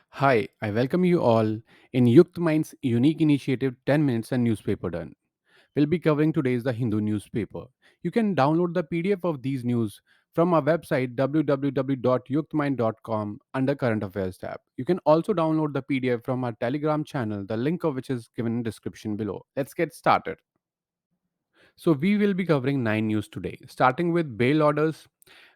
Hi, I welcome you all in YuktMind's unique initiative 10 Minutes and Newspaper Done. We'll be covering today's The Hindu newspaper. You can download the PDF of these news from our website www.yuktmind.com under Current Affairs tab. You can also download the PDF from our Telegram channel, the link of which is given in description below. Let's get started. So we will be covering 9 news today, starting with bail orders,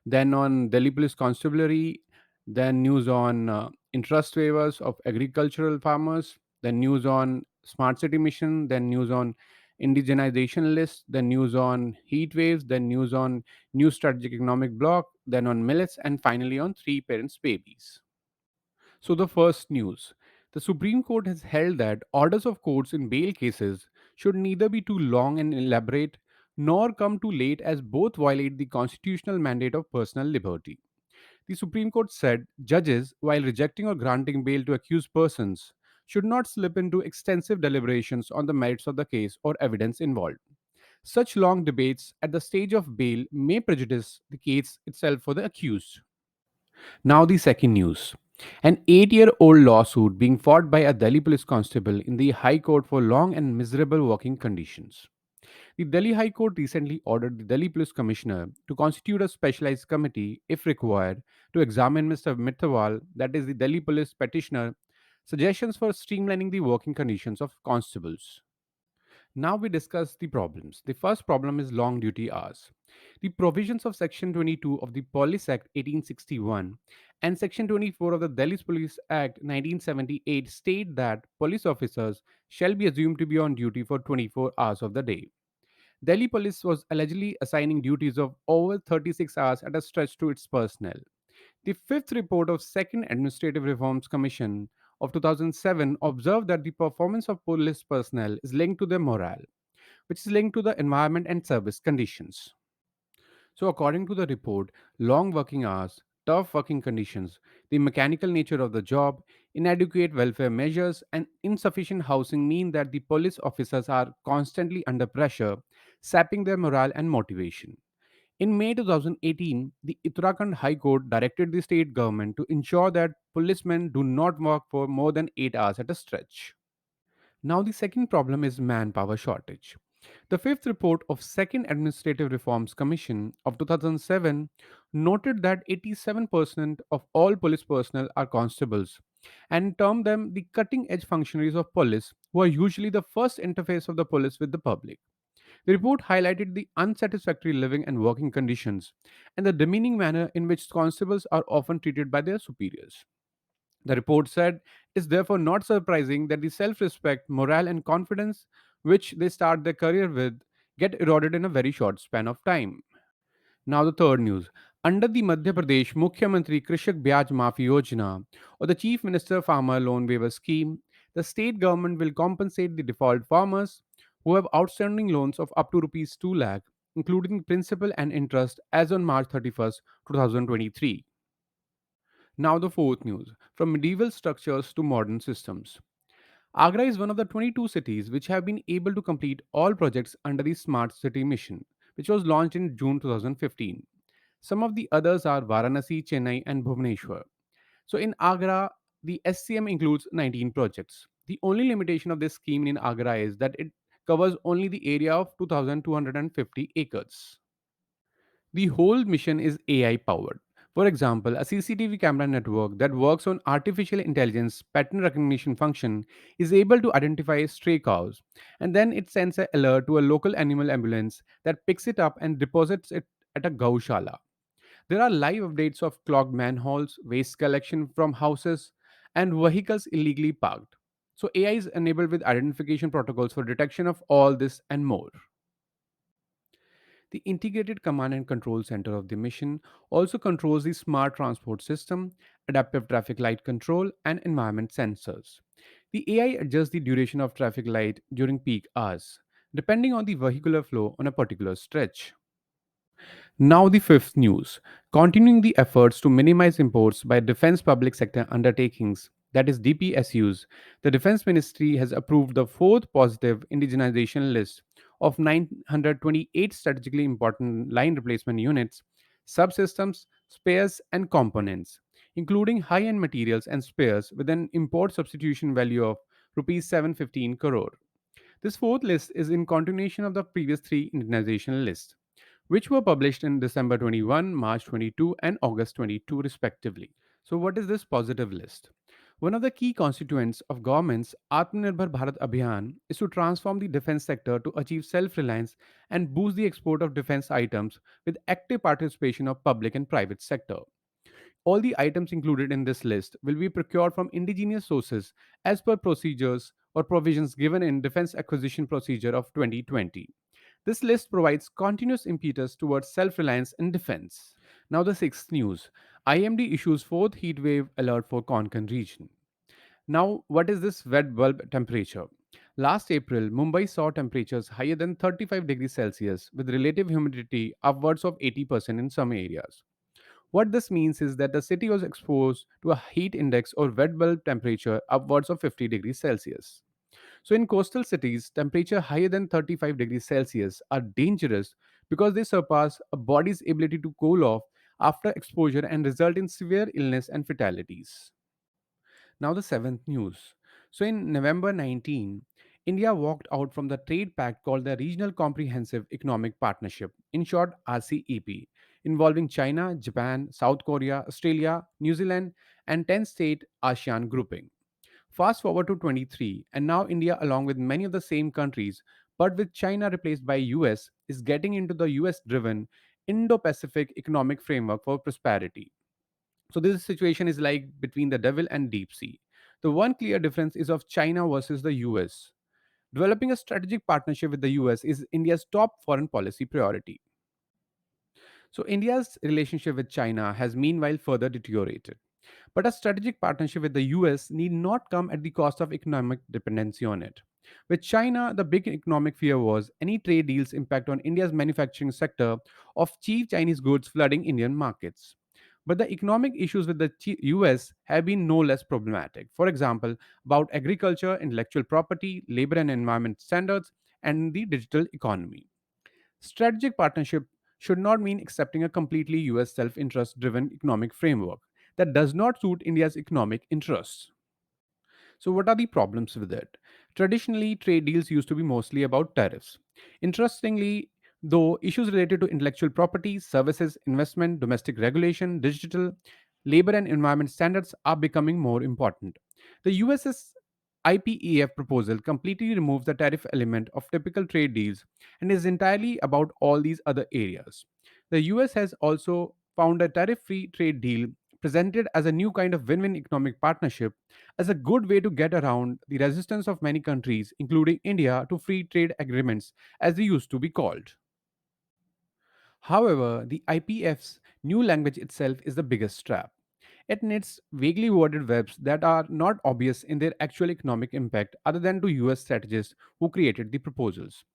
then on Delhi Police Constabulary, then news on interest waivers of agricultural farmers, then news on smart city mission, then news on indigenization list, then news on heat waves, then news on new strategic economic bloc, then on millets, and finally on three parents babies. So, the first news, the Supreme Court has held that orders of courts in bail cases should neither be too long and elaborate nor come too late, as both violate the constitutional mandate of personal liberty. The Supreme Court said judges, while rejecting or granting bail to accused persons, should not slip into extensive deliberations on the merits of the case or evidence involved. Such long debates at the stage of bail may prejudice the case itself for the accused. Now, the second news. An 8-year-old lawsuit being fought by a Delhi police constable in the High Court for long and miserable working conditions. The Delhi High Court recently ordered the Delhi Police Commissioner to constitute a specialized committee, if required, to examine Mr. Mithawal, that is the Delhi Police petitioner, suggestions for streamlining the working conditions of constables. Now we discuss the problems. The first problem is long duty hours. The provisions of Section 22 of the Police Act 1861 and Section 24 of the Delhi Police Act 1978 state that police officers shall be assumed to be on duty for 24 hours of the day. Delhi police was allegedly assigning duties of over 36 hours at a stretch to its personnel. The fifth report of Second Administrative Reforms Commission of 2007 observed that the performance of police personnel is linked to their morale, which is linked to the environment and service conditions. So, according to the report, long working hours, tough working conditions, the mechanical nature of the job, inadequate welfare measures, and insufficient housing mean that the police officers are constantly under pressure, sapping their morale and motivation. In May 2018, the Uttarakhand High Court directed the state government to ensure that policemen do not work for more than 8 hours at a stretch. Now, the second problem is manpower shortage. The fifth report of Second Administrative Reforms Commission of 2007 noted that 87% of all police personnel are constables and termed them the cutting edge functionaries of police who are usually the first interface of the police with the public. The report highlighted the unsatisfactory living and working conditions and the demeaning manner in which constables are often treated by their superiors. The report said it is therefore not surprising that the self respect, morale, and confidence which they start their career with get eroded in a very short span of time. Now, the third news. Under the Madhya Pradesh Mukhyamantri Krishak Byaj Maafi Yojana, or the Chief Minister Farmer Loan Waiver Scheme, the state government will compensate the default farmers who have outstanding loans of up to rupees 2 lakh, including principal and interest, as on March 31st, 2023. Now, the fourth news. From medieval structures to modern systems. Agra is one of the 22 cities which have been able to complete all projects under the Smart City mission, which was launched in June 2015. Some of the others are Varanasi, Chennai, and Bhubaneswar. So, in Agra, the SCM includes 19 projects. The only limitation of this scheme in Agra is that it covers only the area of 2,250 acres. The whole mission is AI powered. For example, a CCTV camera network that works on artificial intelligence pattern recognition function is able to identify stray cows, and then it sends an alert to a local animal ambulance that picks it up and deposits it at a gaushala. There are live updates of clogged manholes, waste collection from houses, and vehicles illegally parked. So AI is enabled with identification protocols for detection of all this and more. The integrated command and control center of the mission also controls the smart transport system, adaptive traffic light control, and environment sensors. The AI adjusts the duration of traffic light during peak hours, depending on the vehicular flow on a particular stretch. Now, the fifth news. Continuing the efforts to minimize imports by defense public sector undertakings, that is DPSUs, the Defense Ministry has approved the fourth positive indigenization list of 928 strategically important line replacement units, subsystems, spares, and components. including high end materials and spares with an import substitution value of Rs 715 crore. This fourth list is in continuation of the previous three international lists, which were published in December 21, March 22, and August 22, respectively. So, what is this positive list? One of the key constituents of government's Atmanirbhar Bharat Abhiyan is to transform the defense sector to achieve self-reliance and boost the export of defense items with active participation of public and private sector. All the items included in this list will be procured from indigenous sources as per procedures or provisions given in Defense Acquisition Procedure of 2020. This list provides continuous impetus towards self reliance in defense. Now, the sixth news: IMD issues fourth heat wave alert for Konkan region. Now, what is this wet bulb temperature? Last April, Mumbai saw temperatures higher than 35 degrees Celsius with relative humidity upwards of 80% in some areas. What this means is that the city was exposed to a heat index or wet bulb temperature upwards of 50 degrees Celsius. So, in coastal cities, temperature higher than 35 degrees Celsius are dangerous because they surpass a body's ability to cool off after exposure and result in severe illness and fatalities. Now, the seventh news. So, in November 19, India walked out from the trade pact called the Regional Comprehensive Economic Partnership, in short RCEP, involving China, Japan, South Korea, Australia, New Zealand, and 10 state ASEAN grouping. Fast forward to 23, and now India, along with many of the same countries, but with China replaced by US, is getting into the US driven Indo Pacific economic framework for prosperity. So this situation is like between the devil and deep sea. The one clear difference is of China versus the US. Developing a strategic partnership with the US is India's top foreign policy priority. So India's relationship with China has meanwhile further deteriorated. But a strategic partnership with the US need not come at the cost of economic dependency on it. With China, the big economic fear was any trade deals impact on India's manufacturing sector of cheap Chinese goods flooding Indian markets. But the economic issues with the US have been no less problematic. For example, about agriculture, intellectual property, labor and environment standards, and the digital economy. Strategic partnership should not mean accepting a completely US self interest driven economic framework that does not suit India's economic interests. So, what are the problems with it? Traditionally, trade deals used to be mostly about tariffs. Interestingly, though, issues related to intellectual property, services, investment, domestic regulation, digital, labor, and environment standards are becoming more important. The US's IPEF proposal completely removes the tariff element of typical trade deals and is entirely about all these other areas. The US has also found a tariff free trade deal presented as a new kind of win win economic partnership as a good way to get around the resistance of many countries, including India, to free trade agreements as they used to be called. However, the IPF's new language itself is the biggest trap. It needs vaguely worded verbs that are not obvious in their actual economic impact other than to US strategists who created the proposals.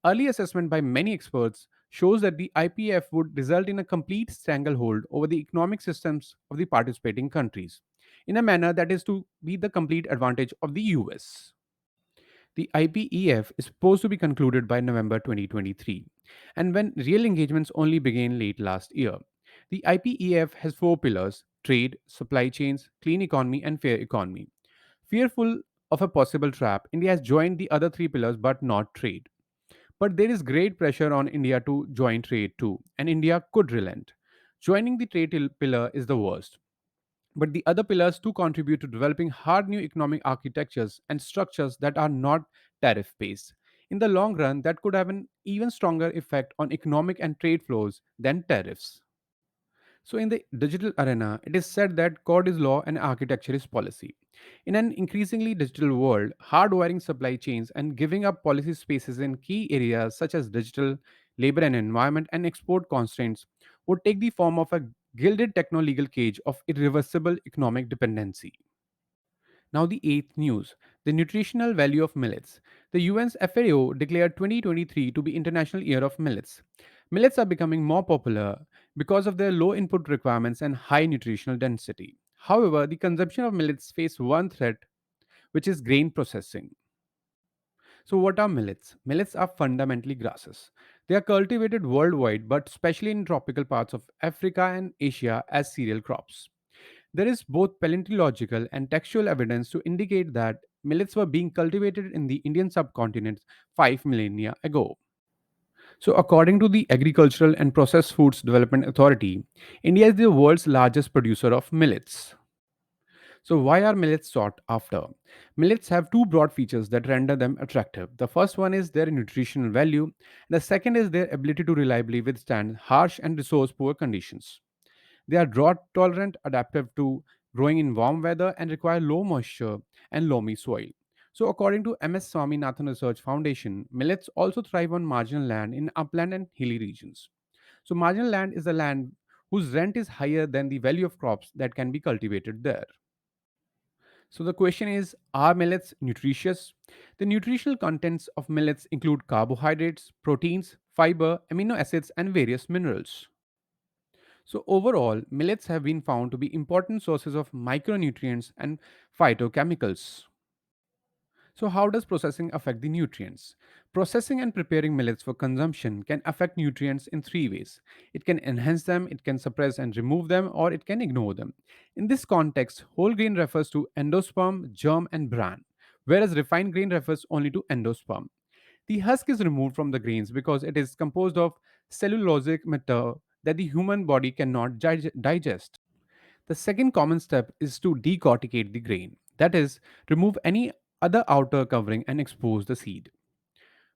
Early assessment by many experts shows that the IPF would result in a complete stranglehold over the economic systems of the participating countries, in a manner that is to be the complete advantage of the US. The IPEF is supposed to be concluded by November 2023, and when real engagements only began late last year. The IPEF has four pillars: trade, supply chains, clean economy, and fair economy. Fearful of a possible trap, India has joined the other three pillars but not trade. But there is great pressure on India to join trade too, and India could relent. Joining the pillar is the worst. But the other pillars too contribute to developing hard new economic architectures and structures that are not tariff based. In the long run, that could have an even stronger effect on economic and trade flows than tariffs. So, in the digital arena, it is said that code is law and architecture is policy. In an increasingly digital world, hardwiring supply chains and giving up policy spaces in key areas such as digital, labor and environment, and export constraints would take the form of a gilded techno legal cage of irreversible economic dependency. Now, the eighth news: the nutritional value of millets. The UN's FAO declared 2023 to be International Year of Millets. Millets are becoming more popular because of their low input requirements and high nutritional density. However, the consumption of millets face one threat, which is grain processing. So, what are millets? Millets are fundamentally grasses. They are cultivated worldwide, but especially in tropical parts of Africa and Asia as cereal crops. There is both paleontological and textual evidence to indicate that millets were being cultivated in the Indian subcontinent 5 millennia ago. So, according to the Agricultural and Processed Foods Development Authority, India is the world's largest producer of millets. So, why are millets sought after? Millets have two broad features that render them attractive. The first one is their nutritional value, the second is their ability to reliably withstand harsh and resource poor conditions. They are drought tolerant, adaptive to growing in warm weather, and require low moisture and loamy soil. So, according to MS Swaminathan Research Foundation, millets also thrive on marginal land in upland and hilly regions. So, marginal land is the land whose rent is higher than the value of crops that can be cultivated there. So, the question is, are millets nutritious? The nutritional contents of millets include carbohydrates, proteins, fiber, amino acids, and various minerals. So, overall, millets have been found to be important sources of micronutrients and phytochemicals. So, how does processing affect the nutrients? Processing and preparing millets for consumption can affect nutrients in three ways. It can enhance them, it can suppress and remove them, or it can ignore them. In this context, whole grain refers to endosperm, germ, and bran, whereas refined grain refers only to endosperm. The husk is removed from the grains because it is composed of cellulosic matter that the human body cannot digest. The second common step is to decorticate the grain, that is, remove any other outer covering and expose the seed.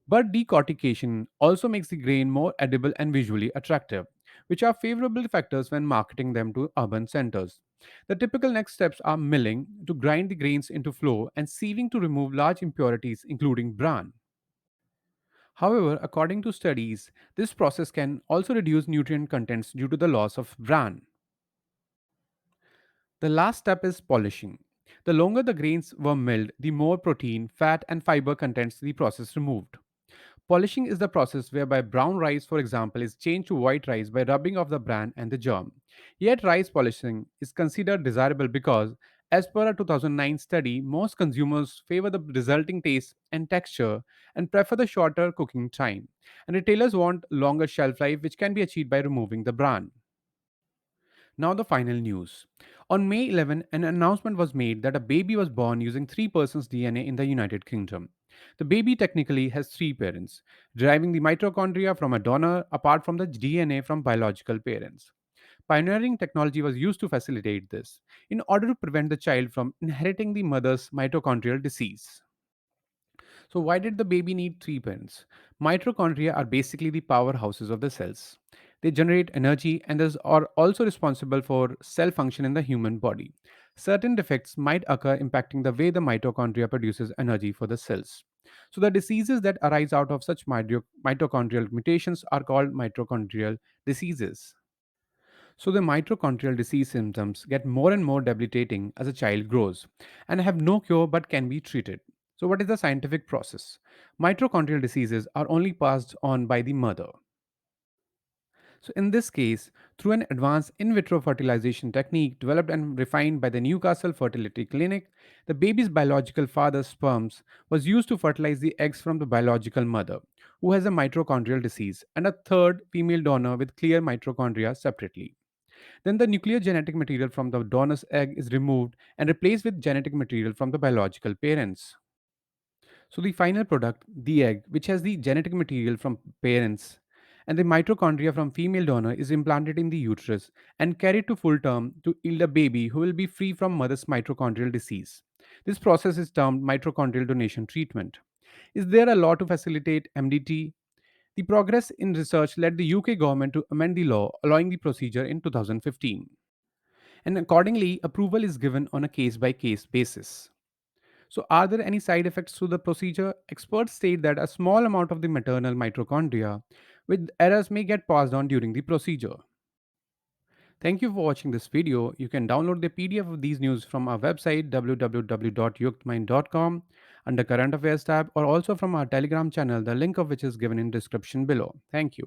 But decortication also makes the grain more edible and visually attractive, which are favorable factors when marketing them to urban centers. The typical next steps are milling to grind the grains into flour and sieving to remove large impurities, including bran. However, according to studies, this process can also reduce nutrient contents due to the loss of bran. The last step is polishing. The longer the grains were milled, the more protein, fat, and fiber contents the process removed. Polishing is the process whereby brown rice, for example, is changed to white rice by rubbing off the bran and the germ. Yet, rice polishing is considered desirable because, as per a 2009 study, most consumers favor the resulting taste and texture and prefer the shorter cooking time. And retailers want longer shelf life, which can be achieved by removing the bran. Now, the final news. On May 11, an announcement was made that a baby was born using three persons' DNA in the United Kingdom. The baby technically has three parents, deriving the mitochondria from a donor apart from the DNA from biological parents. Pioneering technology was used to facilitate this in order to prevent the child from inheriting the mother's mitochondrial disease. So, why did the baby need three parents? Mitochondria are basically the powerhouses of the cells. They generate energy and thus are also responsible for cell function in the human body. Certain defects might occur impacting the way the mitochondria produces energy for the cells. So, the diseases that arise out of such mitochondrial mutations are called mitochondrial diseases. So, the mitochondrial disease symptoms get more and more debilitating as a child grows and have no cure but can be treated. So, what is the scientific process? Mitochondrial diseases are only passed on by the mother. So, in this case, through an advanced in vitro fertilization technique developed and refined by the Newcastle Fertility Clinic, the baby's biological father's sperms was used to fertilize the eggs from the biological mother, who has a mitochondrial disease, and a third female donor with clear mitochondria separately. Then the nuclear genetic material from the donor's egg is removed and replaced with genetic material from the biological parents. So the final product, the egg, which has the genetic material from parents and the mitochondria from female donor is implanted in the uterus and carried to full term to yield a baby who will be free from mother's mitochondrial disease. This process is termed mitochondrial donation treatment. Is there a law to facilitate MDT? The progress in research led the UK government to amend the law allowing the procedure in 2015. And accordingly, approval is given on a case by case basis. So, are there any side effects to the procedure? Experts state that a small amount of the maternal mitochondria with errors may get passed on during the procedure. Thank you for watching this video. You can download the PDF of these news from our website www.yuktmind.com under current affairs tab or also from our Telegram channel, the link of which is given in description below. Thank you.